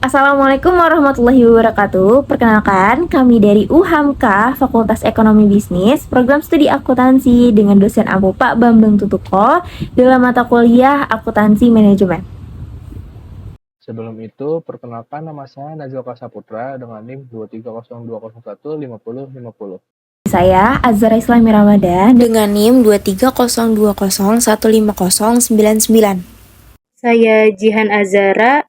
Assalamualaikum warahmatullahi wabarakatuh. Perkenalkan, kami dari UHAMKA, Fakultas Ekonomi Bisnis, program studi akuntansi dengan dosen Abu Pak Bambang Tutuko dalam mata kuliah Akuntansi Manajemen. Sebelum itu, perkenalkan nama saya Nazil Kasaputra dengan NIM 23020155050. Saya Azhar Islami Ramadan dengan NIM 23020155099. Saya Jihan Azara.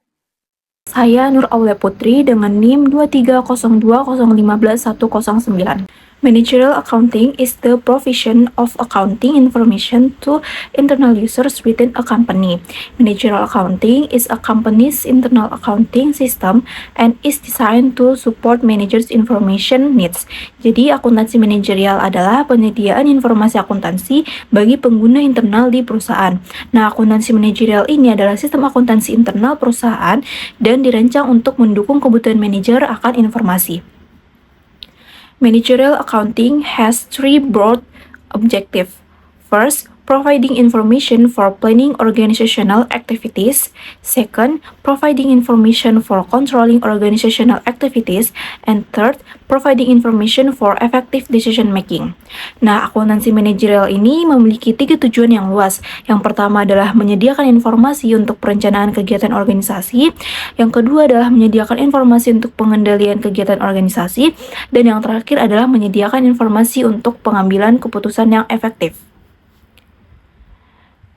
Saya Nur Aulia Putri dengan NIM 23020151109. Managerial accounting is the provision of accounting information to internal users within a company. Managerial accounting is a company's internal accounting system and is designed to support managers' information needs. Jadi, akuntansi manajerial adalah penyediaan informasi akuntansi bagi pengguna internal di perusahaan. Nah, akuntansi manajerial ini adalah sistem akuntansi internal perusahaan dan dirancang untuk mendukung kebutuhan manajer akan informasi. Managerial accounting has three broad objectives. First, providing information for planning organizational activities. Second, providing information for controlling organizational activities. And third, providing information for effective decision making. Nah, akuntansi manajerial ini memiliki 3 tujuan yang luas. Yang pertama adalah menyediakan informasi untuk perencanaan kegiatan organisasi. Yang kedua adalah menyediakan informasi untuk pengendalian kegiatan organisasi. Dan yang terakhir adalah menyediakan informasi untuk pengambilan keputusan yang efektif.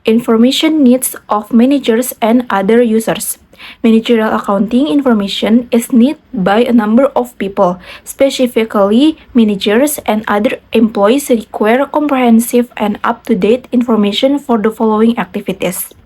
Information needs of managers and other users. Managerial accounting information is needed by a number of people. Specifically, managers and other employees require comprehensive and up-to-date information for the following activities: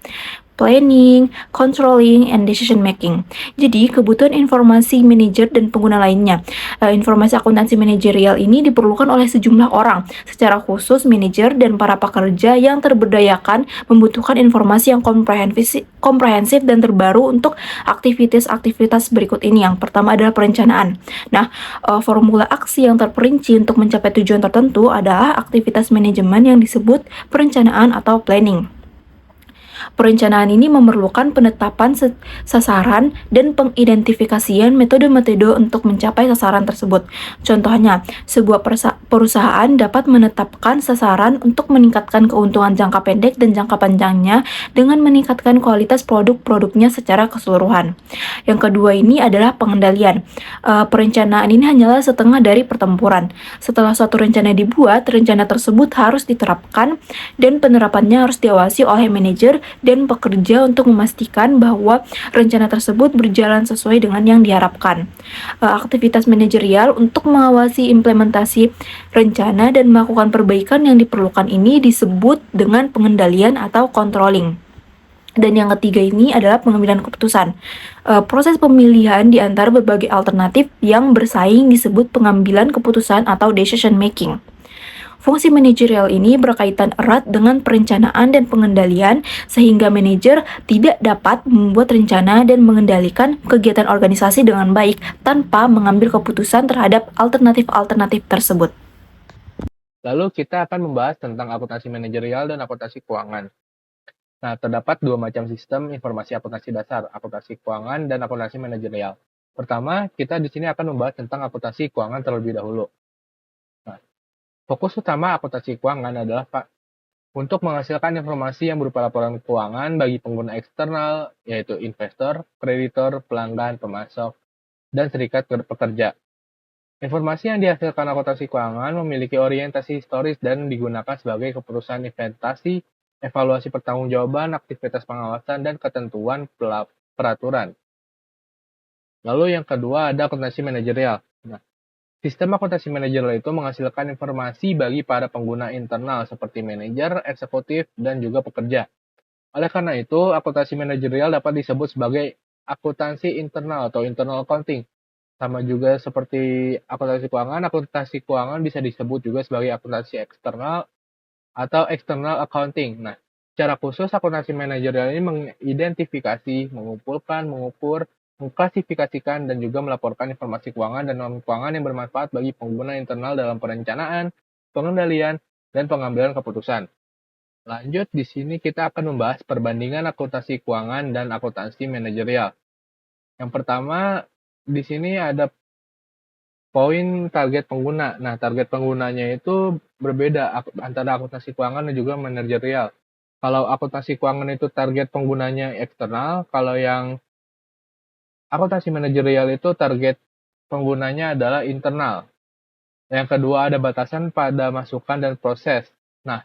planning, controlling, and decision making. Jadi, kebutuhan informasi manajer dan pengguna lainnya. Informasi akuntansi manajerial ini diperlukan oleh sejumlah orang, secara khusus manajer dan para pekerja yang terberdayakan membutuhkan informasi yang komprehensif dan terbaru untuk aktivitas-aktivitas berikut ini. Yang pertama adalah perencanaan. Nah, formula aksi yang terperinci untuk mencapai tujuan tertentu adalah aktivitas manajemen yang disebut perencanaan atau planning. Perencanaan ini memerlukan penetapan sasaran dan pengidentifikasian metode-metode untuk mencapai sasaran tersebut. Contohnya, sebuah perusahaan dapat menetapkan sasaran untuk meningkatkan keuntungan jangka pendek dan jangka panjangnya dengan meningkatkan kualitas produk-produknya secara keseluruhan. Yang kedua ini adalah pengendalian. Perencanaan ini hanyalah setengah dari pertempuran. Setelah suatu rencana dibuat, rencana tersebut harus diterapkan dan penerapannya harus diawasi oleh manajer dan pekerja untuk memastikan bahwa rencana tersebut berjalan sesuai dengan yang diharapkan. Aktivitas manajerial untuk mengawasi implementasi rencana dan melakukan perbaikan yang diperlukan ini disebut dengan pengendalian atau controlling. Dan yang ketiga ini adalah pengambilan keputusan. Proses pemilihan di antara berbagai alternatif yang bersaing disebut pengambilan keputusan atau decision making. Fungsi manajerial ini berkaitan erat dengan perencanaan dan pengendalian, sehingga manajer tidak dapat membuat rencana dan mengendalikan kegiatan organisasi dengan baik tanpa mengambil keputusan terhadap alternatif-alternatif tersebut. Lalu kita akan membahas tentang akuntansi manajerial dan akuntansi keuangan. Nah, terdapat dua macam sistem informasi akuntansi dasar, akuntansi keuangan dan akuntansi manajerial. Pertama, kita di sini akan membahas tentang akuntansi keuangan terlebih dahulu. Nah, fokus utama akuntansi keuangan adalah untuk menghasilkan informasi yang berupa laporan keuangan bagi pengguna eksternal, yaitu investor, kreditor, pelanggan, pemasok, dan serikat pekerja. Informasi yang dihasilkan akuntansi keuangan memiliki orientasi historis dan digunakan sebagai keputusan investasi, evaluasi pertanggungjawaban, aktivitas pengawasan, dan ketentuan peraturan. Lalu yang kedua ada akuntansi manajerial. Nah, sistem akuntansi manajerial itu menghasilkan informasi bagi para pengguna internal seperti manajer, eksekutif, dan juga pekerja. Oleh karena itu, akuntansi manajerial dapat disebut sebagai akuntansi internal atau internal accounting. Sama juga seperti akuntansi keuangan bisa disebut juga sebagai akuntansi eksternal atau external accounting. Nah, secara khusus akuntansi manajerial ini mengidentifikasi, mengumpulkan, mengukur, mengklasifikasikan, dan juga melaporkan informasi keuangan dan non-keuangan yang bermanfaat bagi pengguna internal dalam perencanaan, pengendalian, dan pengambilan keputusan. Lanjut, di sini kita akan membahas perbandingan akuntansi keuangan dan akuntansi manajerial. Yang pertama, di sini ada poin target pengguna. Nah, target penggunanya itu berbeda antara akuntansi keuangan dan juga manajerial. Kalau akuntansi keuangan itu target penggunanya eksternal, kalau yang akuntansi manajerial itu target penggunanya adalah internal. Yang kedua, ada batasan pada masukan dan proses. Nah,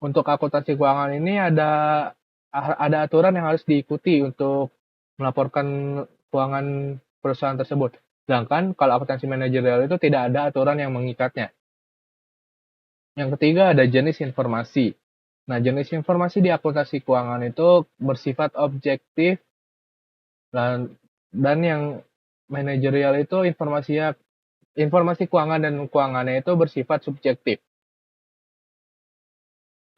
untuk akuntansi keuangan ini ada aturan yang harus diikuti untuk melaporkan keuangan perusahaan tersebut. Sedangkan kalau akuntansi manajerial itu tidak ada aturan yang mengikatnya. Yang ketiga ada jenis informasi. Nah, jenis informasi di akuntansi keuangan itu bersifat objektif dan yang manajerial itu informasi keuangan dan keuangannya itu bersifat subjektif.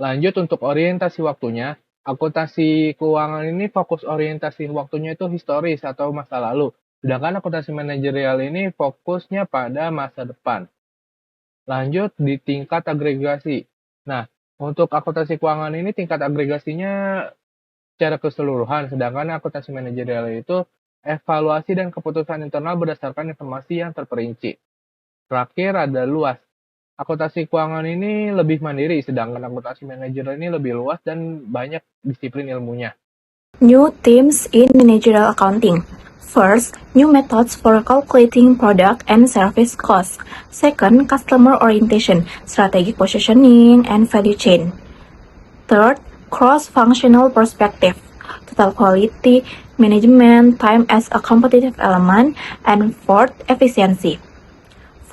Lanjut untuk orientasi waktunya, akuntansi keuangan ini fokus orientasi waktunya itu historis atau masa lalu. Sedangkan akuntansi manajerial ini fokusnya pada masa depan. Lanjut di tingkat agregasi. Nah, untuk akuntansi keuangan ini tingkat agregasinya secara keseluruhan, sedangkan akuntansi manajerial itu evaluasi dan keputusan internal berdasarkan informasi yang terperinci. Terakhir ada luas. Akuntansi keuangan ini lebih mandiri, sedangkan akuntansi manajerial ini lebih luas dan banyak disiplin ilmunya. New themes in managerial accounting. First, new methods for calculating product and service costs. Second, customer orientation, strategic positioning, and value chain. Third, cross-functional perspective, total quality management, time as a competitive element, and fourth, efficiency.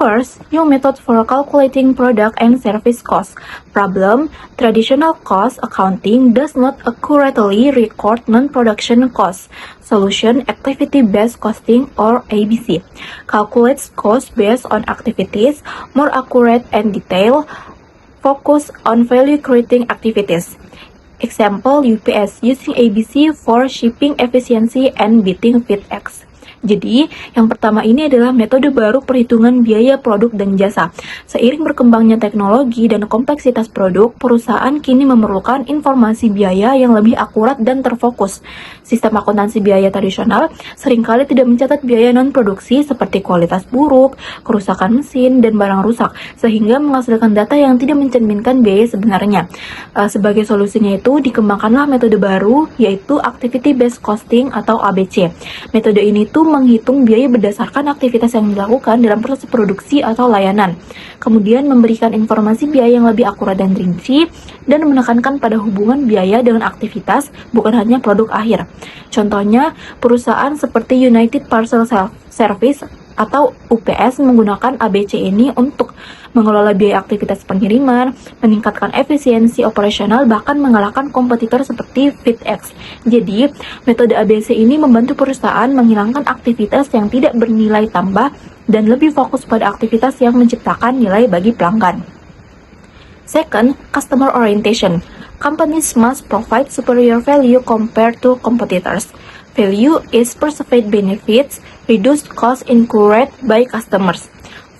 First, new method for calculating product and service costs. Problem, traditional cost accounting does not accurately record non-production costs. Solution, activity-based costing or ABC. Calculates costs based on activities, more accurate and detailed, focus on value-creating activities. Example, UPS using ABC for shipping efficiency and beating FitX. Jadi, yang pertama ini adalah metode baru perhitungan biaya produk dan jasa. Seiring berkembangnya teknologi dan kompleksitas produk, perusahaan kini memerlukan informasi biaya yang lebih akurat dan terfokus. Sistem akuntansi biaya tradisional seringkali tidak mencatat biaya non-produksi seperti kualitas buruk, kerusakan mesin, dan barang rusak, sehingga menghasilkan data yang tidak mencerminkan biaya sebenarnya. Sebagai solusinya itu, dikembangkanlah metode baru, yaitu Activity-Based Costing atau ABC. Metode ini tuh menghitung biaya berdasarkan aktivitas yang dilakukan dalam proses produksi atau layanan, kemudian memberikan informasi biaya yang lebih akurat dan rinci, dan menekankan pada hubungan biaya dengan aktivitas, bukan hanya produk akhir. Contohnya, perusahaan seperti United Parcel Service atau UPS menggunakan ABC ini untuk mengelola biaya aktivitas pengiriman, meningkatkan efisiensi operasional, bahkan mengalahkan kompetitor seperti FitX. Jadi, metode ABC ini membantu perusahaan menghilangkan aktivitas yang tidak bernilai tambah dan lebih fokus pada aktivitas yang menciptakan nilai bagi pelanggan. Second, customer orientation. Companies must provide superior value compared to competitors. Value is perceived benefits, reduced costs incurred by customers.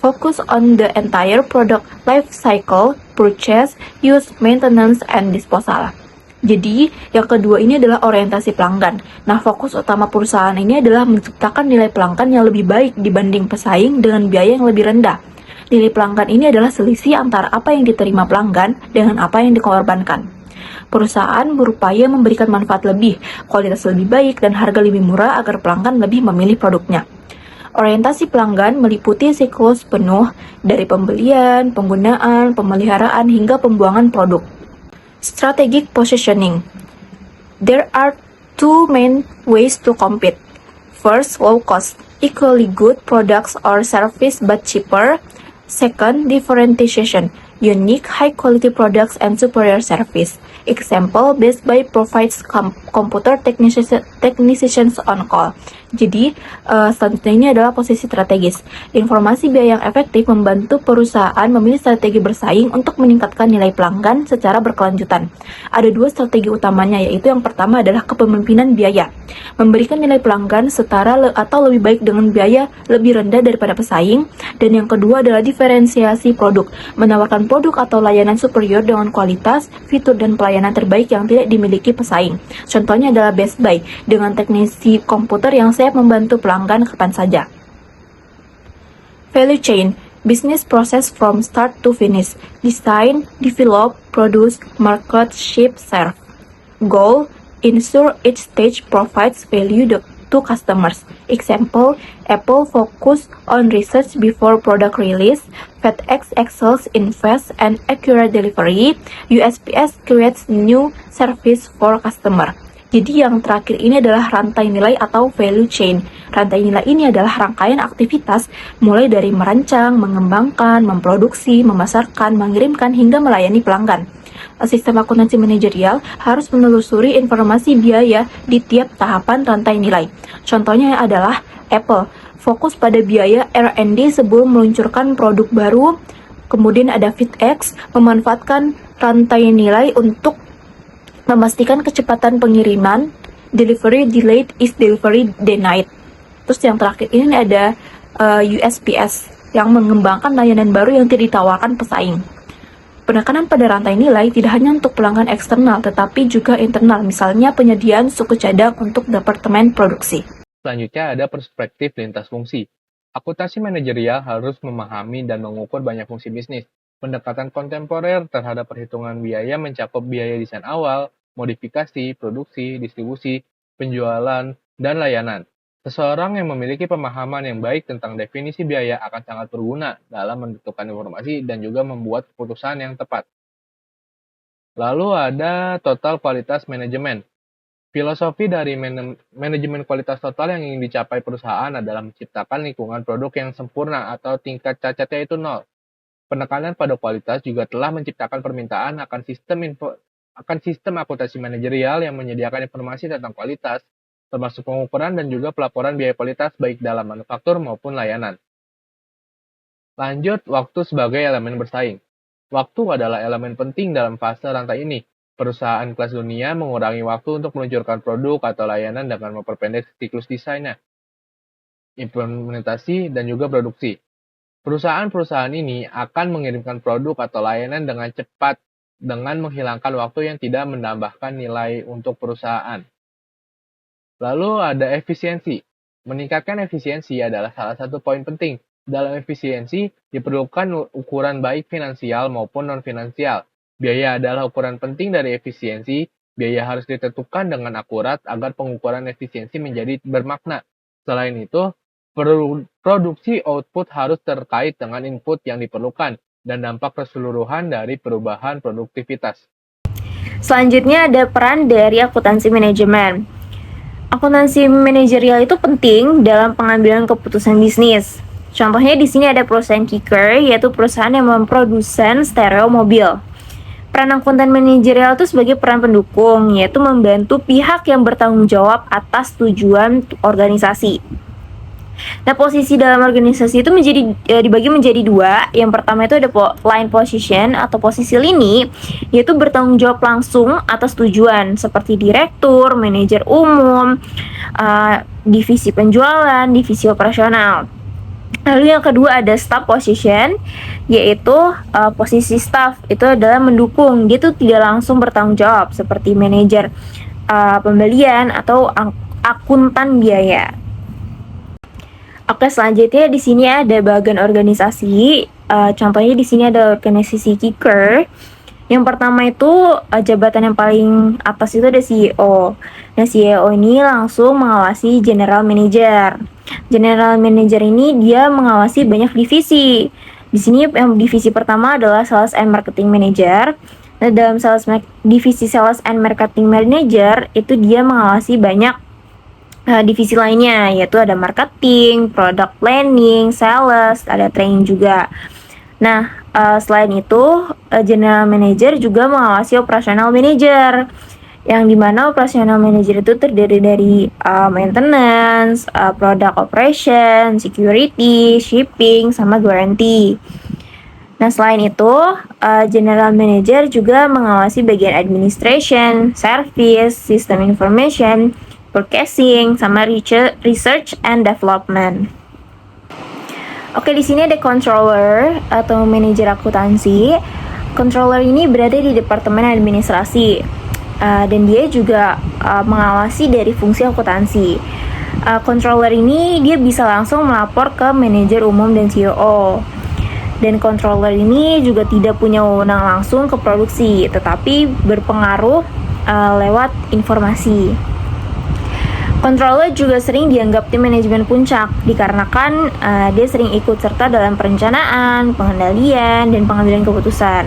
Focus on the entire product life cycle, purchase, use, maintenance, and disposal. Jadi, yang kedua ini adalah orientasi pelanggan. Nah, fokus utama perusahaan ini adalah menciptakan nilai pelanggan yang lebih baik dibanding pesaing dengan biaya yang lebih rendah. Nilai pelanggan ini adalah selisih antara apa yang diterima pelanggan dengan apa yang dikorbankan. Perusahaan berupaya memberikan manfaat lebih, kualitas lebih baik, dan harga lebih murah agar pelanggan lebih memilih produknya. Orientasi pelanggan meliputi siklus penuh dari pembelian, penggunaan, pemeliharaan, hingga pembuangan produk. Strategic positioning. There are two main ways to compete. First, low cost, equally good products or service but cheaper. Second, differentiation, unique high-quality products and superior service. Example, Best Buy provides computer technicians on call. Jadi, selanjutnya ini adalah posisi strategis. Informasi biaya yang efektif membantu perusahaan memilih strategi bersaing untuk meningkatkan nilai pelanggan secara berkelanjutan. Ada dua strategi utamanya, yaitu yang pertama adalah kepemimpinan biaya. Memberikan nilai pelanggan setara atau lebih baik dengan biaya lebih rendah daripada pesaing. Dan yang kedua adalah diferensiasi produk. Menawarkan produk atau layanan superior dengan kualitas, fitur, dan pelayanan terbaik yang tidak dimiliki pesaing. Contohnya adalah Best Buy, dengan teknisi komputer yang siap membantu pelanggan kapan saja. Value chain, business process from start to finish, design, develop, produce, market, ship, serve. Goal, ensure each stage provides value to customers. Example, Apple focus on research before product release, FedEx excels in fast and accurate delivery, USPS creates new service for customer. Jadi yang terakhir ini adalah rantai nilai atau value chain. Rantai nilai ini adalah rangkaian aktivitas mulai dari merancang, mengembangkan, memproduksi, memasarkan, mengirimkan, hingga melayani pelanggan. Sistem akuntansi manajerial harus menelusuri informasi biaya di tiap tahapan rantai nilai. Contohnya adalah Apple, fokus pada biaya R&D sebelum meluncurkan produk baru. Kemudian ada FedEx, memanfaatkan rantai nilai untuk memastikan kecepatan pengiriman, delivery delayed is delivery denied. Terus yang terakhir ini ada USPS yang mengembangkan layanan baru yang tidak ditawarkan pesaing. Penekanan pada rantai nilai tidak hanya untuk pelanggan eksternal, tetapi juga internal, misalnya penyediaan suku cadang untuk departemen produksi. Selanjutnya ada perspektif lintas fungsi. Akuntansi manajerial harus memahami dan mengukur banyak fungsi bisnis. Pendekatan kontemporer terhadap perhitungan biaya mencakup biaya desain awal, modifikasi, produksi, distribusi, penjualan, dan layanan. Seseorang yang memiliki pemahaman yang baik tentang definisi biaya akan sangat berguna dalam menentukan informasi dan juga membuat keputusan yang tepat. Lalu ada total kualitas manajemen. Filosofi dari manajemen kualitas total yang ingin dicapai perusahaan adalah menciptakan lingkungan produk yang sempurna atau tingkat cacatnya itu 0. Penekanan pada kualitas juga telah menciptakan permintaan akan sistem akuntansi manajerial yang menyediakan informasi tentang kualitas, termasuk pengukuran dan juga pelaporan biaya kualitas baik dalam manufaktur maupun layanan. Lanjut, waktu sebagai elemen bersaing. Waktu adalah elemen penting dalam fase rantai ini. Perusahaan kelas dunia mengurangi waktu untuk meluncurkan produk atau layanan dengan memperpendek siklus desainnya, implementasi, dan juga produksi. Perusahaan-perusahaan ini akan mengirimkan produk atau layanan dengan cepat dengan menghilangkan waktu yang tidak menambahkan nilai untuk perusahaan. Lalu ada efisiensi. Meningkatkan efisiensi adalah salah satu poin penting. Dalam efisiensi diperlukan ukuran baik finansial maupun non-finansial. Biaya adalah ukuran penting dari efisiensi. Biaya harus ditentukan dengan akurat agar pengukuran efisiensi menjadi bermakna. Selain itu, produksi output harus terkait dengan input yang diperlukan dan dampak keseluruhan dari perubahan produktivitas. Selanjutnya ada peran dari akuntansi manajemen. Akuntansi manajerial itu penting dalam pengambilan keputusan bisnis. Contohnya di sini ada perusahaan Kicker, yaitu perusahaan yang memproduksi stereo mobil. Peran akuntan manajerial itu sebagai peran pendukung, yaitu membantu pihak yang bertanggung jawab atas tujuan organisasi. Nah, posisi dalam organisasi itu dibagi menjadi dua. Yang pertama itu ada line position atau posisi lini, yaitu bertanggung jawab langsung atas tujuan seperti direktur, manajer umum, divisi penjualan, divisi operasional. Lalu yang kedua ada staff position, yaitu posisi staff itu adalah mendukung, dia tuh tidak langsung bertanggung jawab seperti manajer pembelian atau akuntan biaya. Oke, selanjutnya di sini ada bagian organisasi. Contohnya di sini ada organisasi Kicker. Yang pertama itu jabatan yang paling atas itu ada CEO. Nah, CEO ini langsung mengawasi General Manager. General Manager ini dia mengawasi banyak divisi. Di sini yang divisi pertama adalah Sales and Marketing Manager. Nah, dalam divisi Sales and Marketing Manager itu dia mengawasi banyak divisi lainnya, yaitu ada marketing, product planning, sales, ada training juga. Nah, selain itu, general manager juga mengawasi operational manager, yang dimana operational manager itu terdiri dari maintenance, product operation, security, shipping, sama guarantee. Nah, selain itu, general manager juga mengawasi bagian administration, service, system information, purchasing, sama research and development. Oke, di sini ada controller atau manajer akuntansi. Controller ini berada di departemen administrasi dan dia juga mengawasi dari fungsi akuntansi. Controller ini dia bisa langsung melapor ke manajer umum dan CEO. Dan controller ini juga tidak punya wewenang langsung ke produksi, tetapi berpengaruh lewat informasi. Controller juga sering dianggap tim manajemen puncak, dikarenakan dia sering ikut serta dalam perencanaan, pengendalian, dan pengambilan keputusan.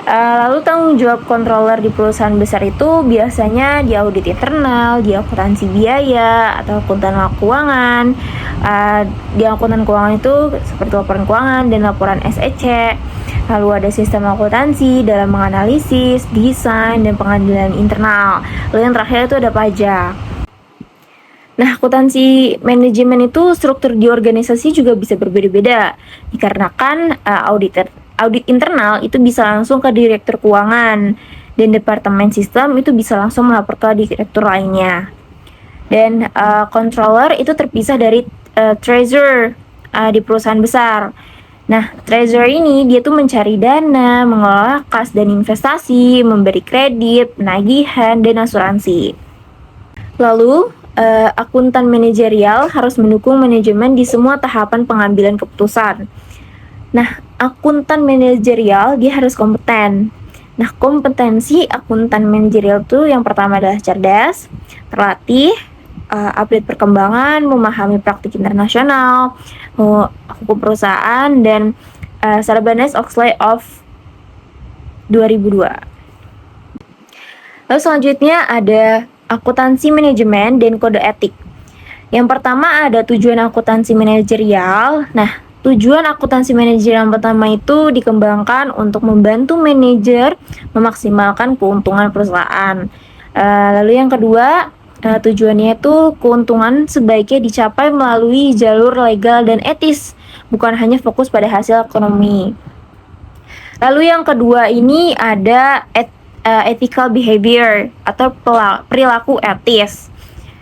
Lalu tanggung jawab controller di perusahaan besar itu biasanya di audit internal, di akuntansi biaya, atau akuntan keuangan. Di akuntan keuangan itu seperti laporan keuangan dan laporan SEC. Lalu ada sistem akuntansi dalam menganalisis, desain, dan pengadaan internal. Lalu yang terakhir itu ada pajak. Nah, akuntansi manajemen itu struktur di organisasi juga bisa berbeda-beda, dikarenakan audit internal itu bisa langsung ke direktur keuangan, dan departemen sistem itu bisa langsung melapor ke direktur lainnya. Dan controller itu terpisah dari treasurer di perusahaan besar. Nah, treasurer ini dia tuh mencari dana, mengelola kas dan investasi, memberi kredit, penagihan, dan asuransi. Lalu, akuntan manajerial harus mendukung manajemen di semua tahapan pengambilan keputusan. Nah, akuntan manajerial dia harus kompeten. Nah, kompetensi akuntan manajerial itu yang pertama adalah cerdas, terlatih, update perkembangan, memahami praktik internasional, hukum perusahaan, dan Sarbanes-Oxley of 2002. Lalu selanjutnya ada akuntansi manajemen dan kode etik. Yang pertama ada tujuan akuntansi manajerial. Nah, tujuan akuntansi manajerial yang pertama itu dikembangkan untuk membantu manajer memaksimalkan keuntungan perusahaan. Lalu yang kedua, tujuannya itu keuntungan sebaiknya dicapai melalui jalur legal dan etis, bukan hanya fokus pada hasil ekonomi. Lalu yang kedua ini ada ethical behavior atau perilaku etis,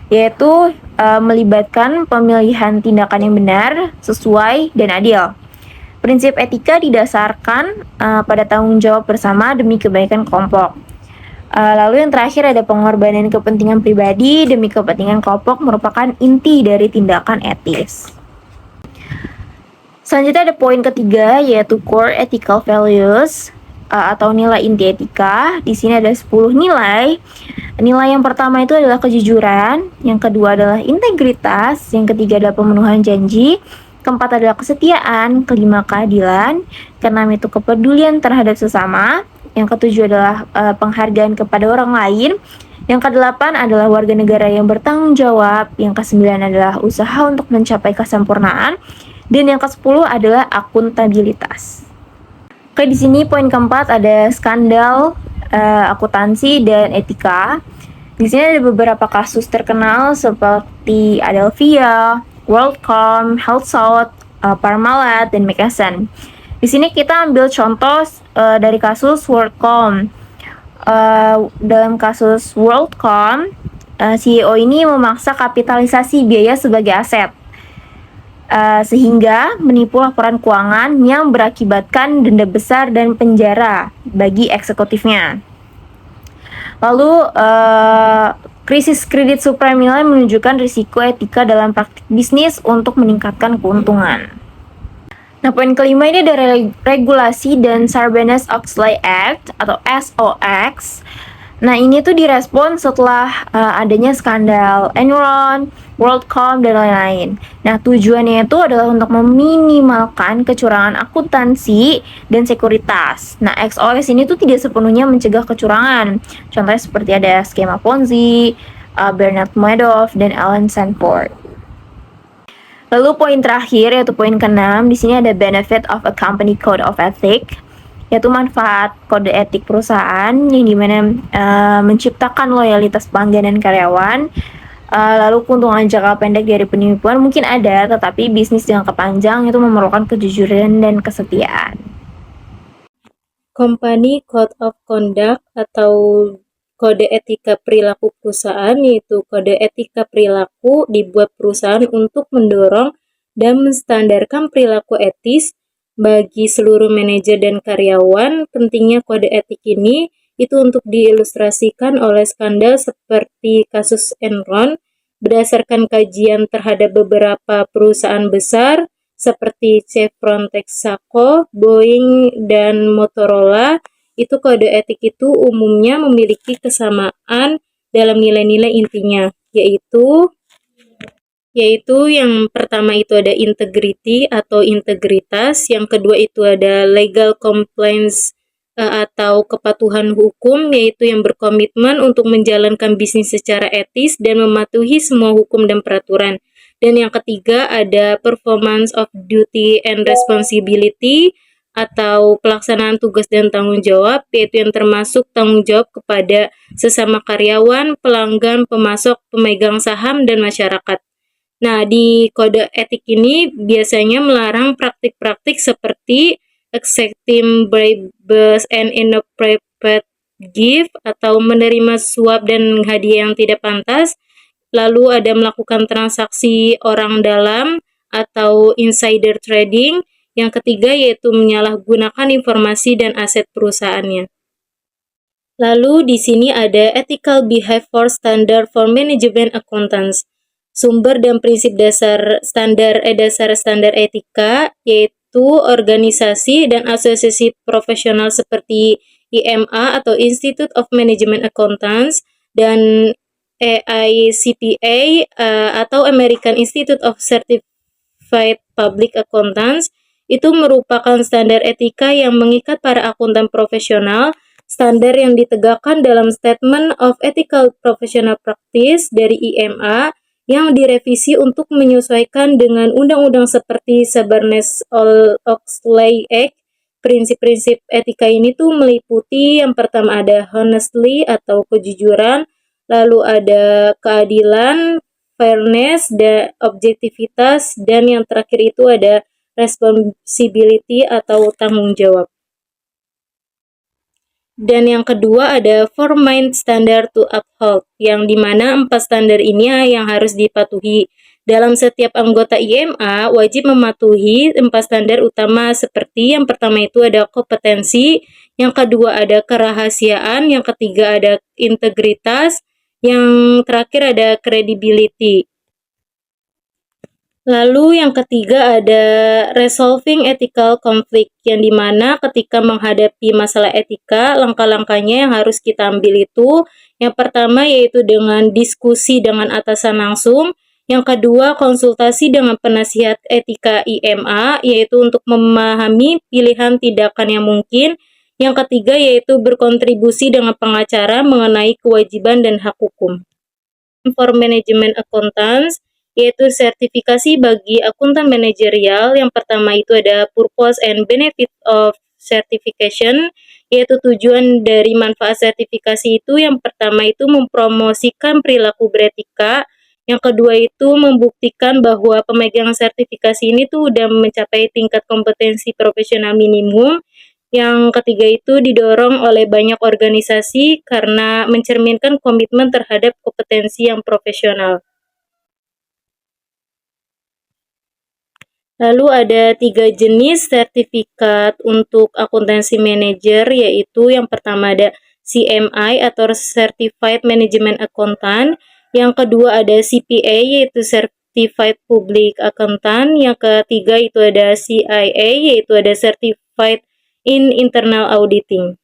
yaitu melibatkan pemilihan tindakan yang benar, sesuai, dan adil. Prinsip etika didasarkan pada tanggung jawab bersama demi kebaikan kelompok. Lalu yang terakhir ada pengorbanan kepentingan pribadi demi kepentingan kelompok merupakan inti dari tindakan etis. Selanjutnya ada poin ketiga yaitu core ethical values atau nilai inti etika. Di sini ada 10 nilai. Nilai yang pertama itu adalah kejujuran, yang kedua adalah integritas, yang ketiga adalah pemenuhan janji, keempat adalah kesetiaan, kelima keadilan, keenam itu kepedulian terhadap sesama, yang ketujuh adalah penghargaan kepada orang lain, yang kedelapan adalah warga negara yang bertanggung jawab, yang kesembilan adalah usaha untuk mencapai kesempurnaan, dan yang ke-10 adalah akuntabilitas. Oke, di sini poin keempat ada skandal akuntansi dan etika. Di sini ada beberapa kasus terkenal seperti Adelphia, WorldCom, HealthSouth, Parmalat, dan McKesson. Di sini kita ambil contoh dari kasus WorldCom. Dalam kasus WorldCom, CEO ini memaksa kapitalisasi biaya sebagai aset. Sehingga menipu laporan keuangan yang berakibatkan denda besar dan penjara bagi eksekutifnya. Lalu, krisis kredit subprime ini menunjukkan risiko etika dalam praktik bisnis untuk meningkatkan keuntungan. Nah, poin kelima ini ada regulasi dan Sarbanes-Oxley Act atau SOX. Nah, ini tuh direspon setelah adanya skandal Enron, WorldCom, dan lain-lain. Nah, tujuannya itu adalah untuk meminimalkan kecurangan akuntansi dan sekuritas. Nah, XOX ini tuh tidak sepenuhnya mencegah kecurangan. Contohnya seperti ada skema Ponzi, Bernard Madoff, dan Alan Sanford. Lalu poin terakhir yaitu poin ke-6, di sini ada benefit of a company code of ethics, yaitu manfaat kode etik perusahaan yang dimana menciptakan loyalitas pelanggan dan karyawan. Lalu keuntungan jangka pendek dari penipuan mungkin ada, tetapi bisnis jangka panjang itu memerlukan kejujuran dan kesetiaan. Company Code of Conduct atau kode etika perilaku perusahaan, yaitu kode etika perilaku dibuat perusahaan untuk mendorong dan menstandarkan perilaku etis bagi seluruh manajer dan karyawan. Pentingnya kode etik ini itu untuk diilustrasikan oleh skandal seperti kasus Enron, berdasarkan kajian terhadap beberapa perusahaan besar seperti Chevron, Texaco, Boeing, dan Motorola, itu kode etik itu umumnya memiliki kesamaan dalam nilai-nilai intinya, yaitu yang pertama itu ada integrity atau integritas, yang kedua itu ada legal compliance atau kepatuhan hukum, yaitu yang berkomitmen untuk menjalankan bisnis secara etis dan mematuhi semua hukum dan peraturan. Dan yang ketiga ada performance of duty and responsibility atau pelaksanaan tugas dan tanggung jawab, yaitu yang termasuk tanggung jawab kepada sesama karyawan, pelanggan, pemasok, pemegang saham, dan masyarakat. Nah, di kode etik ini biasanya melarang praktik-praktik seperti accepting bribes and inappropriate gift atau menerima suap dan hadiah yang tidak pantas, lalu ada melakukan transaksi orang dalam atau insider trading, yang ketiga yaitu menyalahgunakan informasi dan aset perusahaannya. Lalu di sini ada ethical behavior standard for management accountants. Sumber dan prinsip dasar standar etika, yaitu organisasi dan asosiasi profesional seperti IMA atau Institute of Management Accountants dan AICPA atau American Institute of Certified Public Accountants, itu merupakan standar etika yang mengikat para akuntan profesional. Standar yang ditegakkan dalam Statement of Ethical Professional Practice dari IMA yang direvisi untuk menyesuaikan dengan undang-undang seperti Sarbanes-Oxley Act. Prinsip-prinsip etika ini tuh meliputi yang pertama ada honestly atau kejujuran, lalu ada keadilan, fairness, dan objektivitas, dan yang terakhir itu ada responsibility atau tanggung jawab. Dan yang kedua ada 4 main standard to uphold, yang dimana 4 standar ini yang harus dipatuhi. Dalam setiap anggota IMA wajib mematuhi 4 standar utama seperti yang pertama itu ada kompetensi, yang kedua ada kerahasiaan, yang ketiga ada integritas, yang terakhir ada credibility. Lalu yang ketiga ada resolving ethical conflict, yang dimana ketika menghadapi masalah etika, langkah-langkahnya yang harus kita ambil itu, yang pertama yaitu dengan diskusi dengan atasan langsung, yang kedua konsultasi dengan penasihat etika IMA, yaitu untuk memahami pilihan tindakan yang mungkin, yang ketiga yaitu berkontribusi dengan pengacara mengenai kewajiban dan hak hukum. For management accountants, yaitu sertifikasi bagi akuntan manajerial. Yang pertama itu ada purpose and benefit of certification, yaitu tujuan dari manfaat sertifikasi itu yang pertama itu mempromosikan perilaku beretika, yang kedua itu membuktikan bahwa pemegang sertifikasi ini tuh udah mencapai tingkat kompetensi profesional minimum, yang ketiga itu didorong oleh banyak organisasi karena mencerminkan komitmen terhadap kompetensi yang profesional. Lalu ada 3 jenis sertifikat untuk akuntansi manajer, yaitu yang pertama ada CMI atau Certified Management Accountant, yang kedua ada CPA yaitu Certified Public Accountant, yang ketiga itu ada CIA yaitu ada Certified in Internal Auditing.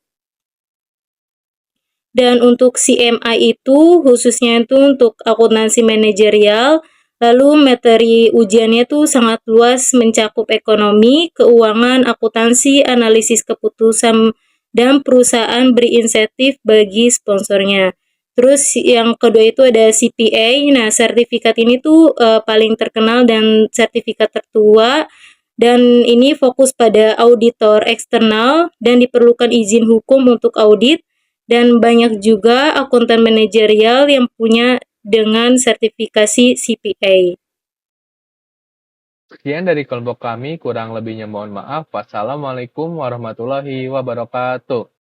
Dan untuk CMI itu khususnya itu untuk akuntansi manajerial. Lalu materi ujiannya tuh sangat luas, mencakup ekonomi, keuangan, akuntansi, analisis keputusan, dan perusahaan beri insentif bagi sponsornya. Terus yang kedua itu ada CPA. Nah, sertifikat ini tuh paling terkenal dan sertifikat tertua, dan ini fokus pada auditor eksternal dan diperlukan izin hukum untuk audit, dan banyak juga akuntan manajerial yang punya dengan sertifikasi CPA. Sekian dari kelompok kami, kurang lebihnya mohon maaf. Wassalamualaikum warahmatullahi wabarakatuh.